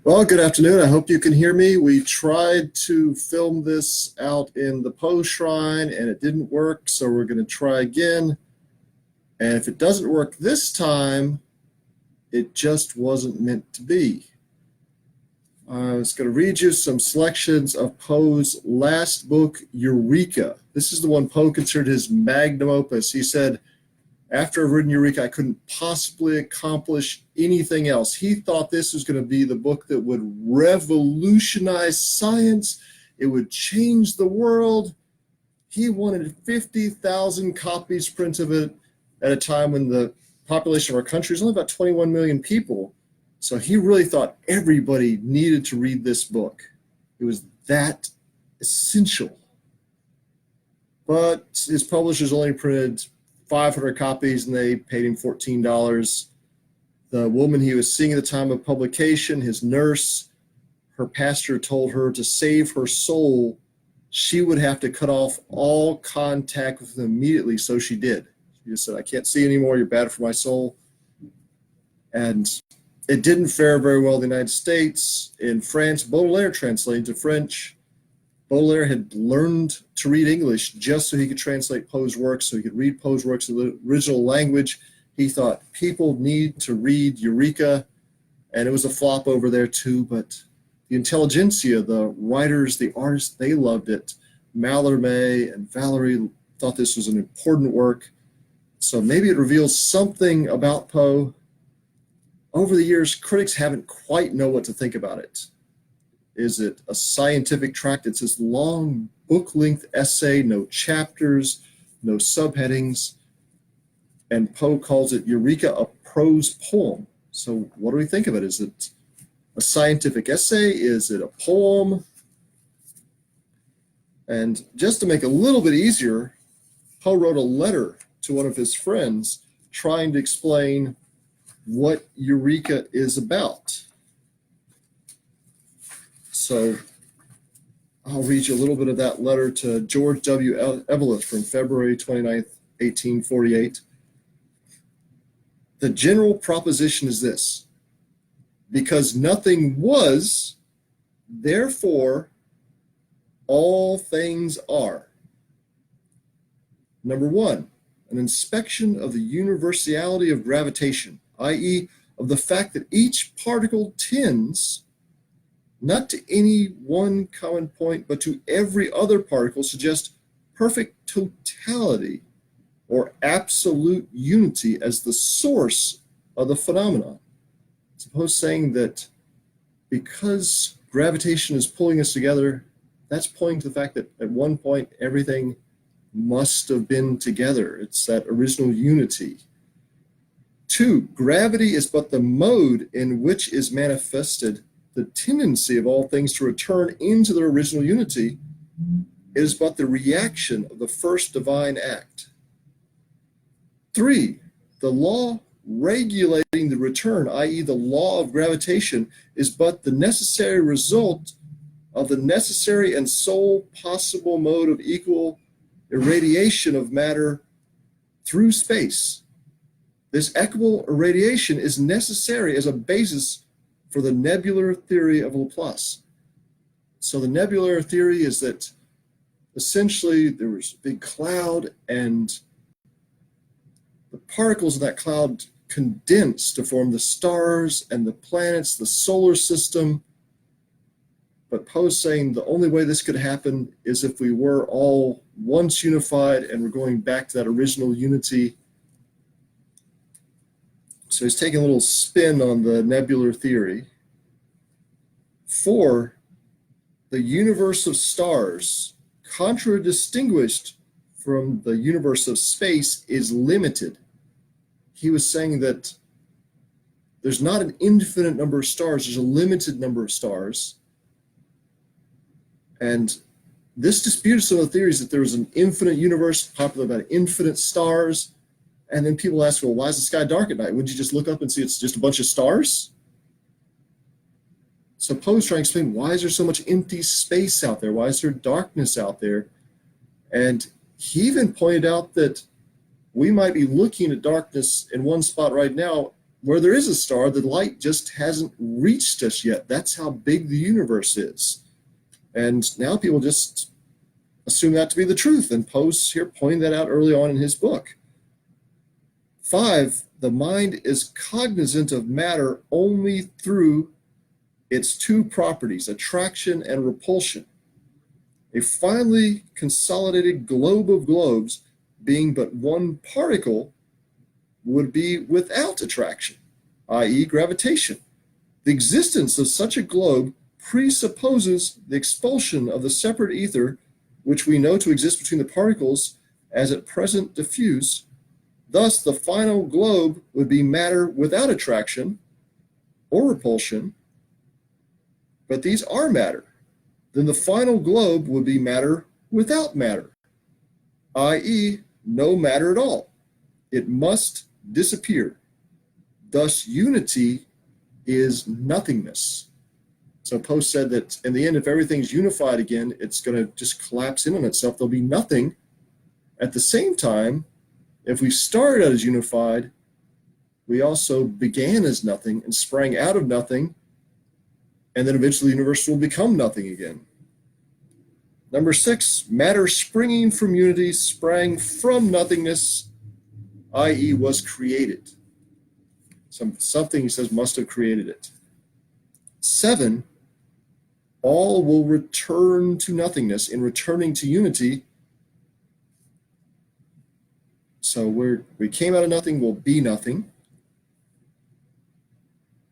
Well, good afternoon. I hope you can hear me. We tried to film this out in the Poe Shrine and it didn't work, so we're going to try again. And if it doesn't work this time, it just wasn't meant to be. I was going to read you some selections of Poe's last book, Eureka. This is the one Poe considered his magnum opus. He said, after I've written Eureka, I couldn't possibly accomplish anything else. He thought this was going to be the book that would revolutionize science. It would change the world. He wanted 50,000 copies printed of it at a time when the population of our country is only about 21 million people. So he really thought everybody needed to read this book. It was that essential. But his publishers only printed 500 copies and they paid him $14. The woman he was seeing at the time of publication, his nurse, her pastor told her to save her soul, she would have to cut off all contact with him immediately, so she did. She just said, I can't see anymore, you're bad for my soul. And it didn't fare very well in the United States. In France, Baudelaire translated to French. Baudelaire had learned to read English just so he could translate Poe's works, so he could read Poe's works in the original language. He thought people need to read Eureka, and it was a flop over there too, but the intelligentsia, the writers, the artists, they loved it. Mallarmé and Valery thought this was an important work, so maybe it reveals something about Poe. Over the years, critics haven't quite know what to think about it. Is it a scientific tract? It's this long book-length essay, no chapters, no subheadings. And Poe calls it Eureka, a prose poem. So what do we think of it? Is it a scientific essay? Is it a poem? And just to make it a little bit easier, Poe wrote a letter to one of his friends trying to explain what Eureka is about. So I'll read you a little bit of that letter to George W. Eveleth from February 29th, 1848. The general proposition is this: because nothing was, therefore all things are. Number one, an inspection of the universality of gravitation, i.e., of the fact that each particle tends not to any one common point, but to every other particle, suggests perfect totality or absolute unity as the source of the phenomenon. Suppose saying that because gravitation is pulling us together, that's pointing to the fact that at one point everything must have been together. It's that original unity. Two, gravity is but the mode in which is manifested the tendency of all things to return into their original unity. It is but the reaction of the first divine act. Three, the law regulating the return, i.e. the law of gravitation, is but the necessary result of the necessary and sole possible mode of equal irradiation of matter through space. This equable irradiation is necessary as a basis for the nebular theory of Laplace. So the nebular theory is that essentially there was a big cloud and the particles of that cloud condensed to form the stars and the planets, the solar system. But Poe's saying the only way this could happen is if we were all once unified and we're going back to that original unity. So he's taking a little spin on the nebular theory. Four, the universe of stars, contradistinguished from the universe of space, is limited. He was saying that there's not an infinite number of stars, there's a limited number of stars. And this disputed some of the theories that there was an infinite universe, popular about infinite stars. And then people ask, well, why is the sky dark at night? Wouldn't you just look up and see it's just a bunch of stars? So Poe's trying to explain, why is there so much empty space out there? Why is there darkness out there? And he even pointed out that we might be looking at darkness in one spot right now where there is a star, the light just hasn't reached us yet. That's how big the universe is. And now people just assume that to be the truth. And Poe's here pointing that out early on in his book. 5, the mind is cognizant of matter only through its two properties, attraction and repulsion. A finely consolidated globe of globes, being but one particle, would be without attraction, i.e. gravitation. The existence of such a globe presupposes the expulsion of the separate ether, which we know to exist between the particles as at present diffuse. Thus, the final globe would be matter without attraction or repulsion, but these are matter. Then the final globe would be matter without matter, i.e. no matter at all. It must disappear. Thus, unity is nothingness. So Poe said that in the end, if everything's unified again, it's going to just collapse in on itself. There'll be nothing. At the same time, if we started out as unified, we also began as nothing and sprang out of nothing, and then eventually the universe will become nothing again. Number 6, matter springing from unity sprang from nothingness, i.e. was created. Something, he says, must have created it. 7, all will return to nothingness. In returning to unity, so we came out of nothing, will be nothing.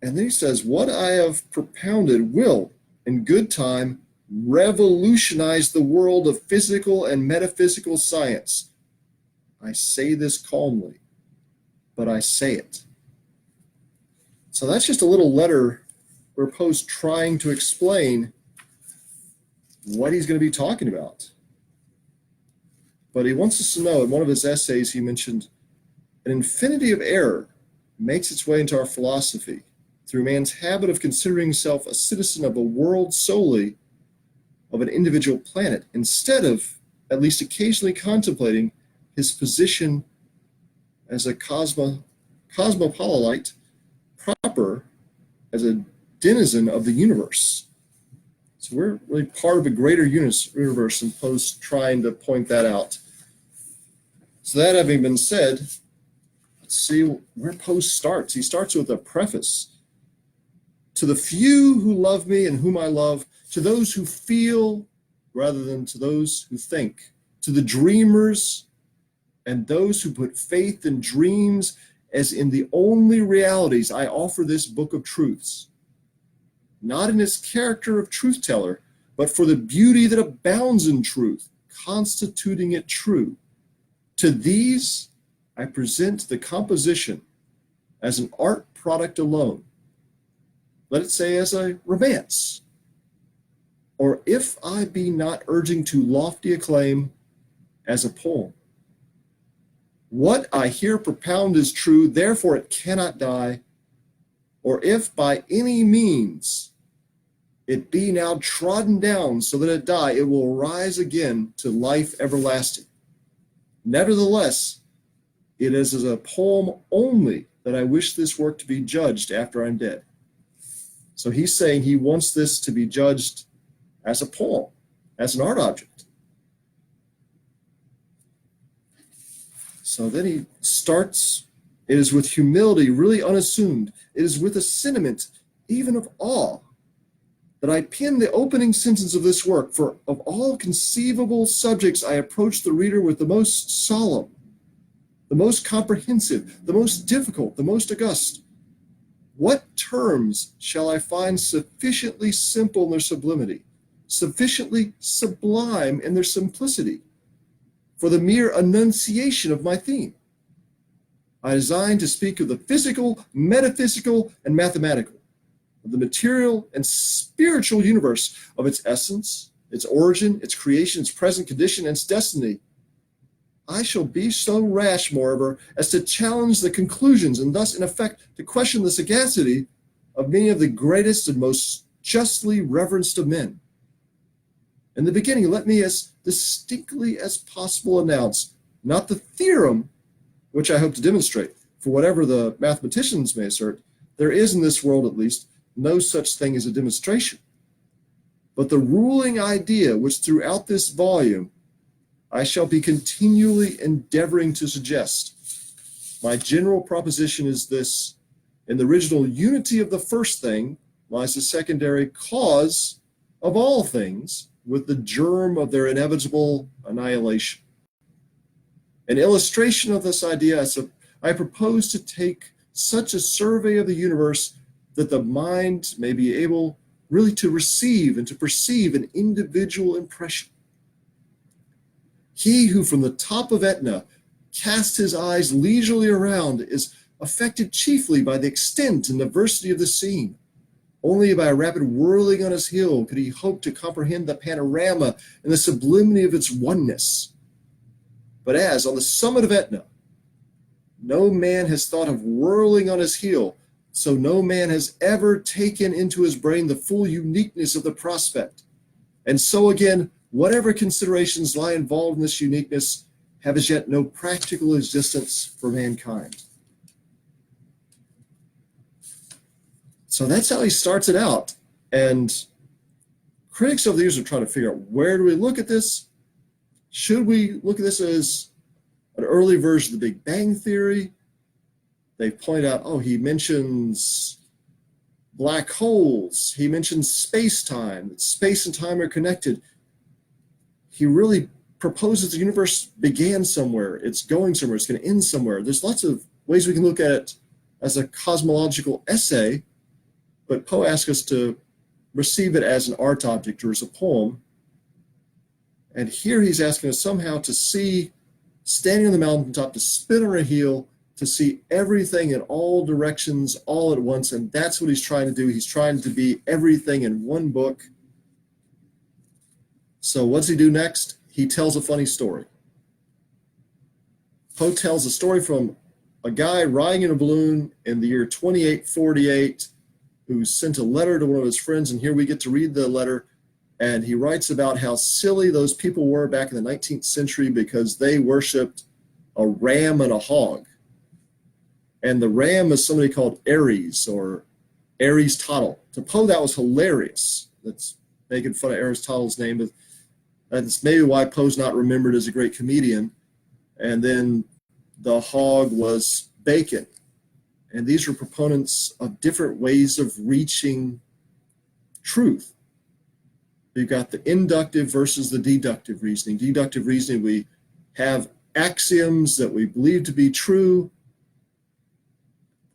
And then he says, what I have propounded will, in good time, revolutionize the world of physical and metaphysical science. I say this calmly, but I say it. So that's just a little letter where Poe's trying to explain what he's going to be talking about. But he wants us to know, in one of his essays, he mentioned an infinity of error makes its way into our philosophy through man's habit of considering himself a citizen of a world solely of an individual planet, instead of at least occasionally contemplating his position as a cosmopolite proper, as a denizen of the universe. So we're really part of a greater universe, and Poe's trying to point that out. So that having been said, let's see where Poe starts. He starts with a preface. To the few who love me and whom I love, to those who feel rather than to those who think, to the dreamers and those who put faith in dreams as in the only realities, I offer this book of truths, not in its character of truth teller, but for the beauty that abounds in truth, constituting it true. To these, I present the composition as an art product alone. Let it say as a romance. Or if I be not urging to lofty acclaim, as a poem. What I here propound is true, therefore it cannot die. Or if by any means it be now trodden down so that it die, it will rise again to life everlasting. Nevertheless, it is as a poem only that I wish this work to be judged after I'm dead. So he's saying he wants this to be judged as a poem, as an art object. So then he starts, it is with humility, really unassumed. It is with a sentiment, even of awe, that I pen the opening sentence of this work, for of all conceivable subjects I approach the reader with the most solemn, the most comprehensive, the most difficult, the most august. What terms shall I find sufficiently simple in their sublimity, sufficiently sublime in their simplicity, for the mere enunciation of my theme? I design to speak of the physical, metaphysical, and mathematical, of the material and spiritual universe, of its essence, its origin, its creation, its present condition, and its destiny. I shall be so rash, moreover, as to challenge the conclusions, and thus, in effect, to question the sagacity of many of the greatest and most justly reverenced of men. In the beginning, let me as distinctly as possible announce, not the theorem which I hope to demonstrate, For whatever the mathematicians may assert, there is in this world at least no such thing as a demonstration. But the ruling idea, which throughout this volume I shall be continually endeavoring to suggest, my general proposition is this: in the original unity of the first thing lies the secondary cause of all things, with the germ of their inevitable annihilation. An illustration of this idea, I propose to take such a survey of the universe that the mind may be able really to receive and to perceive an individual impression. He who from the top of Etna casts his eyes leisurely around is affected chiefly by the extent and diversity of the scene. Only by a rapid whirling on his heel could he hope to comprehend the panorama and the sublimity of its oneness. But as on the summit of Etna, no man has thought of whirling on his heel, so no man has ever taken into his brain the full uniqueness of the prospect. And so again, whatever considerations lie involved in this uniqueness have as yet no practical existence for mankind. So that's how he starts it out. And critics over the years are trying to figure out, where do we look at this? Should we look at this as an early version of the Big Bang Theory? They point out, he mentions black holes. He mentions space-time, that space and time are connected. He really proposes the universe began somewhere. It's going somewhere. It's going to end somewhere. There's lots of ways we can look at it as a cosmological essay, but Poe asks us to receive it as an art object or as a poem. And here he's asking us somehow to see, standing on the mountaintop, to spin on a heel, to see everything in all directions all at once. And that's what he's trying to do. He's trying to be everything in one book. So what does he do next? He tells a funny story. Poe tells a story from a guy riding in a balloon in the year 2848 who sent a letter to one of his friends, and here we get to read the letter. And he writes about how silly those people were back in the 19th century because they worshipped a ram and a hog. And the ram is somebody called Ares, or Aristotle. To Poe, that was hilarious. That's making fun of Aristotle's name, but that's maybe why Poe's not remembered as a great comedian. And then the hog was bacon. And these were proponents of different ways of reaching truth. You've got the inductive versus the deductive reasoning. Deductive reasoning, we have axioms that we believe to be true,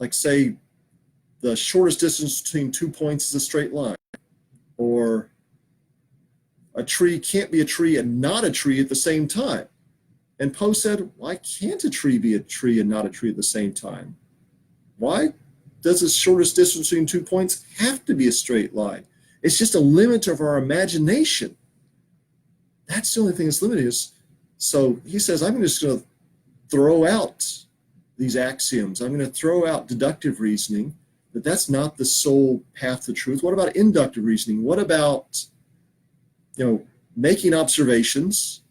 like say the shortest distance between 2 points is a straight line, or a tree can't be a tree and not a tree at the same time. And Poe said, why can't a tree be a tree and not a tree at the same time? Why does the shortest distance between 2 points have to be a straight line? It's just a limit of our imagination. That's the only thing that's limiting us. So he says, I'm just going to throw out these axioms. I'm going to throw out deductive reasoning, but that's not the sole path to truth. What about inductive reasoning? What about, making observations,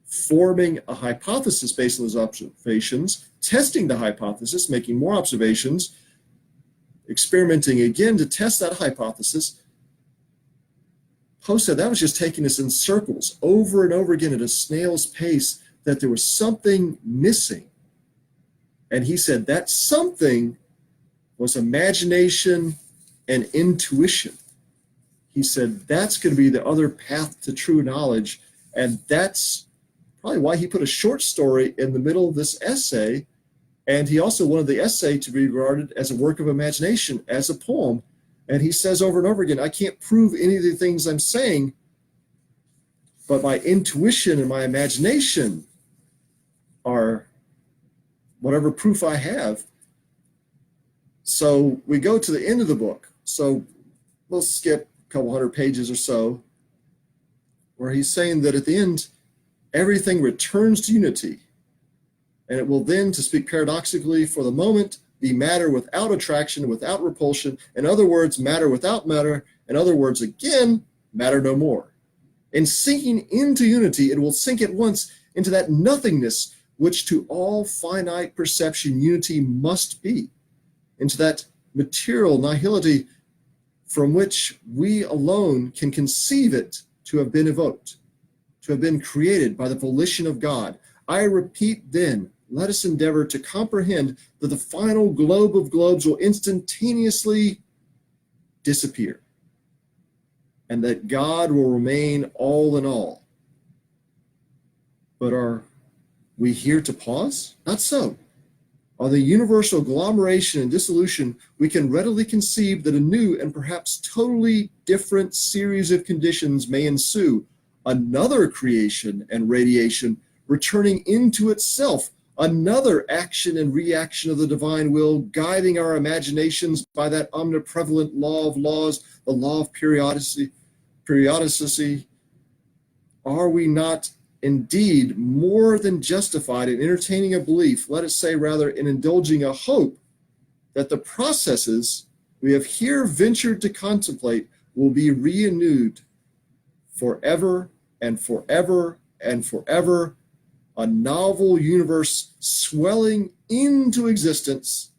forming a hypothesis based on those observations, testing the hypothesis, making more observations, experimenting again to test that hypothesis? Poe said that was just taking us in circles over and over again at a snail's pace, that there was something missing. And he said that something was imagination and intuition. He said that's going to be the other path to true knowledge. And that's probably why he put a short story in the middle of this essay. And he also wanted the essay to be regarded as a work of imagination, as a poem. And he says over and over again, I can't prove any of the things I'm saying, but my intuition and my imagination are whatever proof I have. So we go to the end of the book. So we'll skip a couple hundred pages or so, where he's saying that at the end, everything returns to unity. And it will then, to speak paradoxically for the moment, be matter without attraction, without repulsion. In other words, matter without matter. In other words, again, matter no more. In sinking into unity, it will sink at once into that nothingness which to all finite perception unity must be, into that material nihility from which we alone can conceive it to have been evoked, to have been created by the volition of God. I repeat then, let us endeavor to comprehend that the final globe of globes will instantaneously disappear, and that God will remain all in all. But are we here to pause? Not so. On the universal agglomeration and dissolution, we can readily conceive that a new and perhaps totally different series of conditions may ensue, another creation and radiation returning into itself, another action and reaction of the divine will, guiding our imaginations by that omniprevalent law of laws, the law of periodicity. Are we not indeed more than justified in entertaining a belief, let us say rather in indulging a hope, that the processes we have here ventured to contemplate will be renewed forever and forever and forever, a novel universe swelling into existence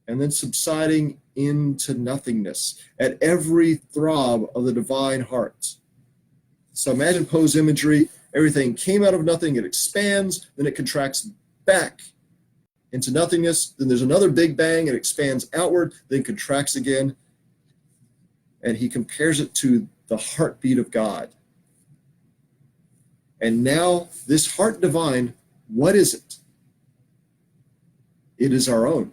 and then subsiding into nothingness at every throb of the divine heart. So imagine Poe's imagery. Everything came out of nothing, it expands, then it contracts back into nothingness, then there's another big bang, it expands outward, then contracts again. And he compares it to the heartbeat of God. And now, this heart divine, what is it? It is our own.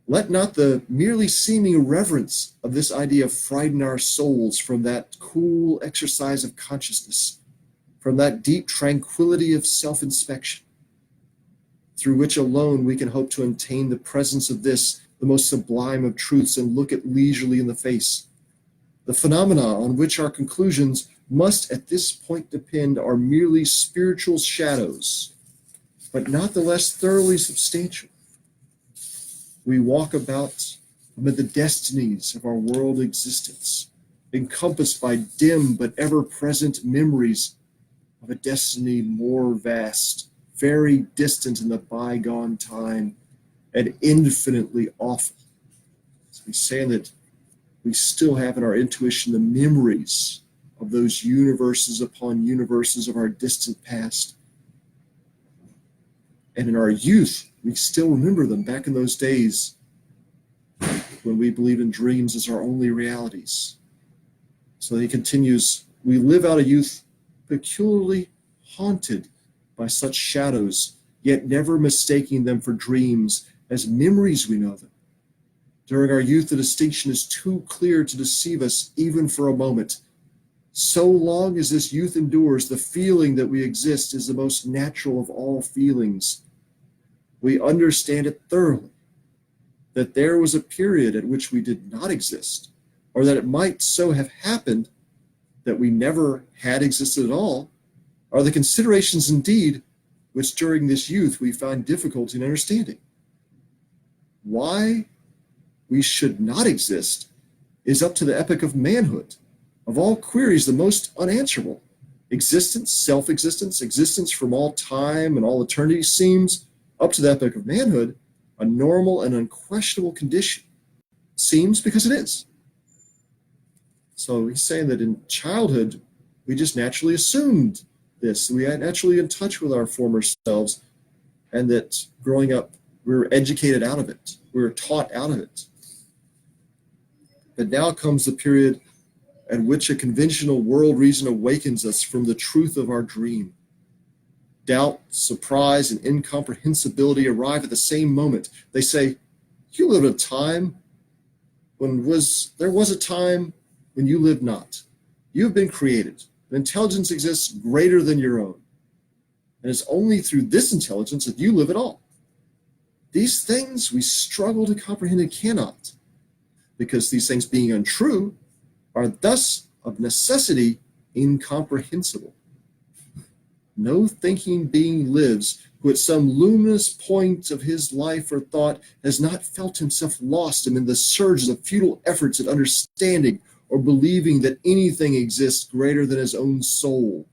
Let not the merely seeming reverence of this idea frighten our souls from that cool exercise of consciousness, from that deep tranquility of self-inspection, through which alone we can hope to attain the presence of this, the most sublime of truths, and look it leisurely in the face. The phenomena on which our conclusions must at this point depend are merely spiritual shadows, but not the less thoroughly substantial. We walk about amid the destinies of our world existence, encompassed by dim but ever-present memories of a destiny more vast, very distant in the bygone time, and infinitely awful. So he's saying that we still have in our intuition the memories of those universes upon universes of our distant past. And in our youth, we still remember them back in those days when we believed in dreams as our only realities. So he continues, we live out a youth peculiarly haunted by such shadows, yet never mistaking them for dreams, as memories we know them. During our youth, the distinction is too clear to deceive us even for a moment. So long as this youth endures, the feeling that we exist is the most natural of all feelings. We understand it thoroughly, that there was a period at which we did not exist, or that it might so have happened that we never had existed at all, are the considerations indeed which during this youth we find difficulty in understanding. Why we should not exist is up to the epoch of manhood. Of all queries, the most unanswerable. Existence, self-existence, existence from all time and all eternity seems, up to the epoch of manhood, a normal and unquestionable condition. Seems because it is. So he's saying that in childhood, we just naturally assumed this. We are naturally in touch with our former selves, and that growing up, we were educated out of it. We were taught out of it. But now comes the period at which a conventional world reason awakens us from the truth of our dream. Doubt, surprise, and incomprehensibility arrive at the same moment. They say, you lived a time there was a time when you lived not. You have been created. An intelligence exists greater than your own. And it's only through this intelligence that you live at all. These things we struggle to comprehend and cannot, because these things being untrue are thus of necessity incomprehensible. No thinking being lives who at some luminous point of his life or thought has not felt himself lost amid the surges of futile efforts at understanding or believing that anything exists greater than his own soul.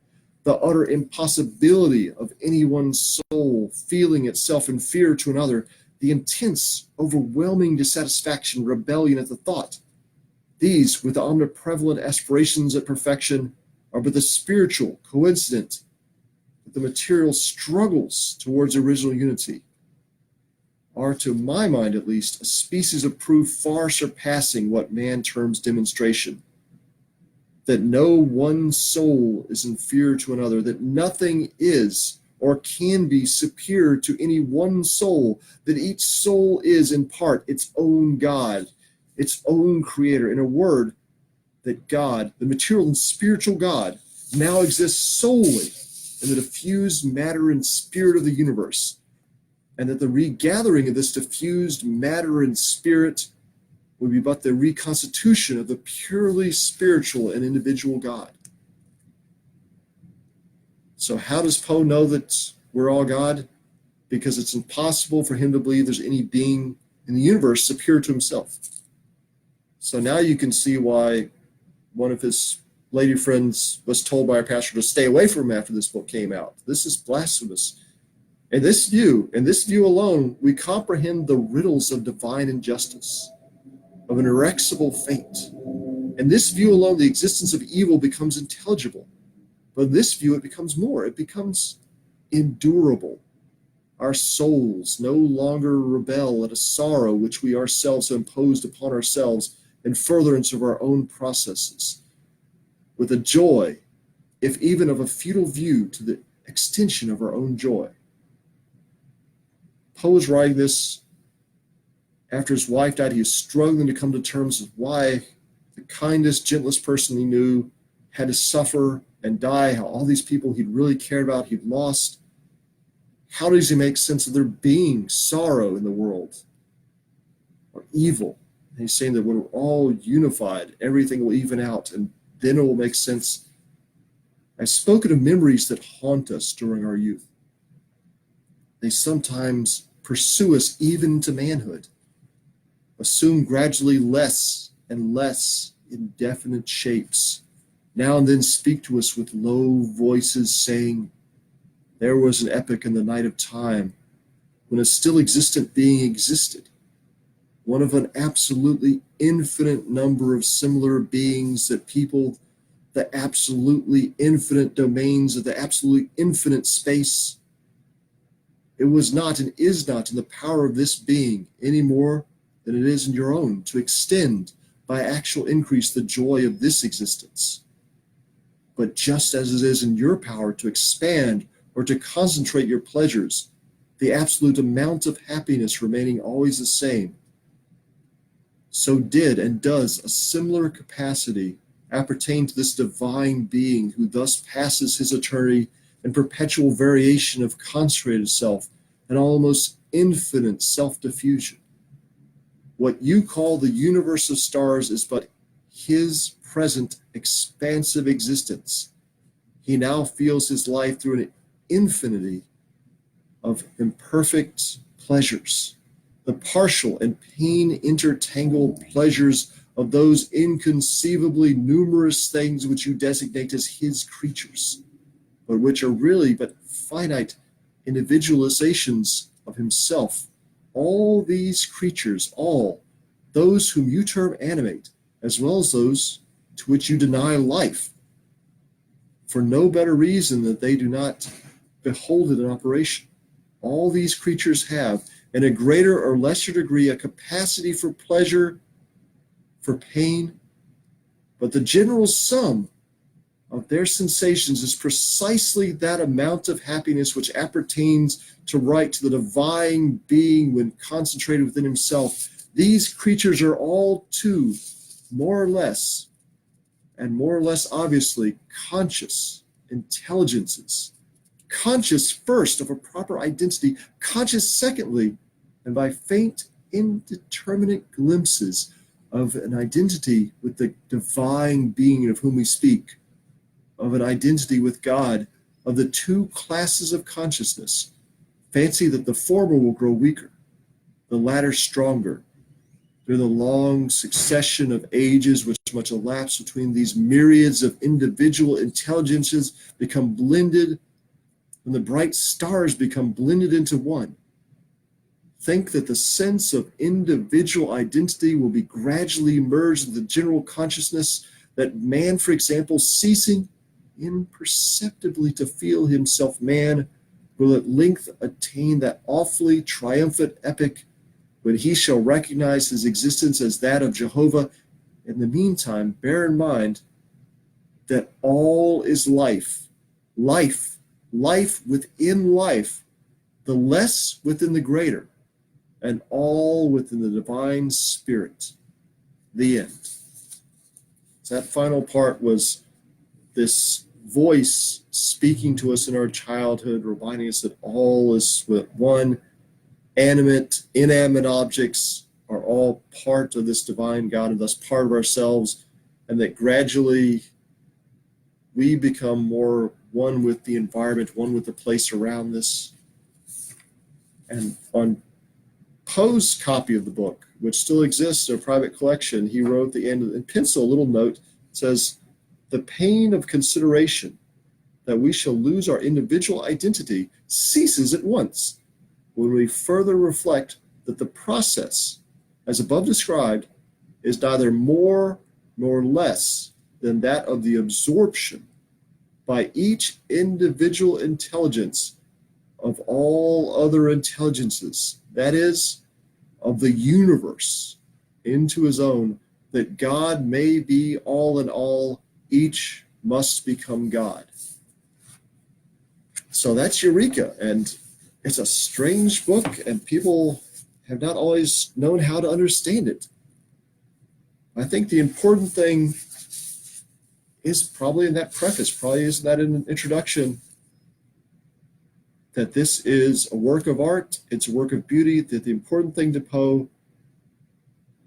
the utter impossibility of any one soul feeling itself inferior to another, the intense, overwhelming dissatisfaction, rebellion at the thought. These, with the omniprevalent aspirations at perfection, are but the spiritual coincident that the material struggles towards original unity, are, to my mind at least, a species of proof far surpassing what man terms demonstration. That no one soul is inferior to another, that nothing is or can be superior to any one soul, that each soul is in part its own God, its own creator. In a word, that God, the material and spiritual God, now exists solely in the diffused matter and spirit of the universe, and that the regathering of this diffused matter and spirit would be but the reconstitution of the purely spiritual and individual God. So how does Poe know that we're all God? Because it's impossible for him to believe there's any being in the universe superior to himself. So now you can see why one of his lady friends was told by our pastor to stay away from him after this book came out. This is blasphemous. In this view alone, we comprehend the riddles of divine injustice, of an inexorable fate. In this view alone, the existence of evil becomes intelligible. But in this view, it becomes more. It becomes endurable. Our souls no longer rebel at a sorrow which we ourselves have imposed upon ourselves in furtherance of our own processes, with a joy, if even of a futile view, to the extension of our own joy. Poe was writing this after his wife died. He was struggling to come to terms with why the kindest, gentlest person he knew had to suffer and die, how all these people he'd really cared about, he'd lost. How does he make sense of there being sorrow in the world or evil? And he's saying that when we're all unified, everything will even out, and then it will make sense. I've spoken of memories that haunt us during our youth. They sometimes pursue us even into manhood, assume gradually less and less indefinite shapes, now and then speak to us with low voices saying, there was an epoch in the night of time when a still existent being existed, one of an absolutely infinite number of similar beings that people the absolutely infinite domains of the absolutely infinite space. It was not and is not in the power of this being any more than it is in your own to extend by actual increase the joy of this existence. But just as it is in your power to expand or to concentrate your pleasures, the absolute amount of happiness remaining always the same, so did and does a similar capacity appertain to this divine being who thus passes his eternity in perpetual variation of concentrated self and almost infinite self-diffusion. What you call the universe of stars is but his present expansive existence. He now feels his life through an infinity of imperfect pleasures, the partial and pain-intertangled pleasures of those inconceivably numerous things which you designate as his creatures, but which are really but finite individualizations of himself. All these creatures, all those whom you term animate, as well as those to which you deny life, for no better reason that they do not behold it in operation. All these creatures have, in a greater or lesser degree, a capacity for pleasure, for pain, but the general sum of their sensations is precisely that amount of happiness which appertains to right to the divine being when concentrated within himself. These creatures are all too, more or less, and more or less obviously, conscious intelligences. Conscious first of a proper identity, conscious secondly, and by faint, indeterminate glimpses of an identity with the divine being of whom we speak, of an identity with God, of the two classes of consciousness. Fancy that the former will grow weaker, the latter stronger, During the long succession of ages which must elapse between these myriads of individual intelligences become blended, when the bright stars become blended into one, think that the sense of individual identity will be gradually merged in the general consciousness, that man, for example, ceasing imperceptibly to feel himself man, will at length attain that awfully triumphant epoch when he shall recognize his existence as that of Jehovah. In the meantime, bear in mind that all is life, life within life, the less within the greater, and all within the divine spirit. The end. So that final part was this voice speaking to us in our childhood, reminding us that all is one. Animate, inanimate objects are all part of this divine God and thus part of ourselves, and that gradually we become more one with the environment, one with the place around us. And on Poe's copy of the book, which still exists in a private collection, he wrote at the end in pencil a little note. It says, "The pain of consideration that we shall lose our individual identity ceases at once when we further reflect that the process, as above described, is neither more nor less than that of the absorption by each individual intelligence of all other intelligences, that is, of the universe, into his own, that God may be all in all, each must become God." So that's Eureka, and it's a strange book, and people have not always known how to understand it. I think the important thing is probably in that preface, probably isn't that in an introduction, that this is a work of art, it's a work of beauty, that the important thing to Poe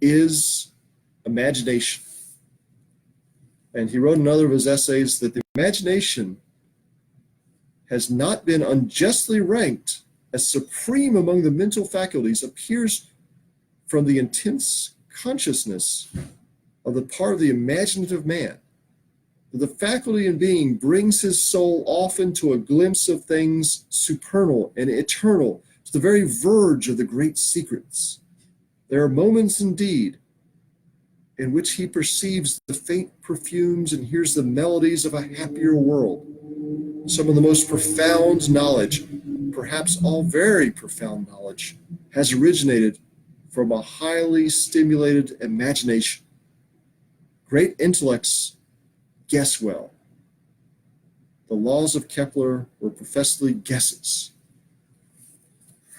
is imagination. And he wrote in another of his essays that the imagination has not been unjustly ranked as supreme among the mental faculties, appears from the intense consciousness of the part of the imaginative man. The faculty in being brings his soul often to a glimpse of things supernal and eternal, to the very verge of the great secrets. There are moments indeed in which he perceives the faint perfumes and hears the melodies of a happier world. Some of the most profound knowledge, perhaps all very profound knowledge, has originated from a highly stimulated imagination. Great intellects guess well. The laws of Kepler were professedly guesses.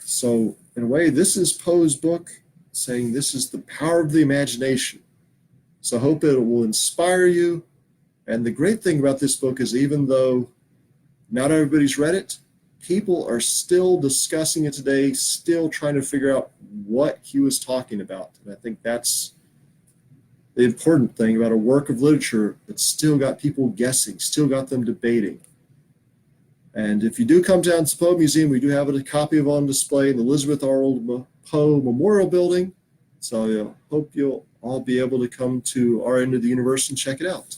So, in a way, this is Poe's book saying this is the power of the imagination. So I hope it will inspire you. And the great thing about this book is, even though not everybody's read it, people are still discussing it today, still trying to figure out what he was talking about. And I think that's the important thing about a work of literature that's still got people guessing, still got them debating. And if you do come down to the Poe Museum, we do have a copy of it on display in the Elizabeth Arnold Poe Memorial Building. So I hope you'll all be able to come to our end of the universe and check it out.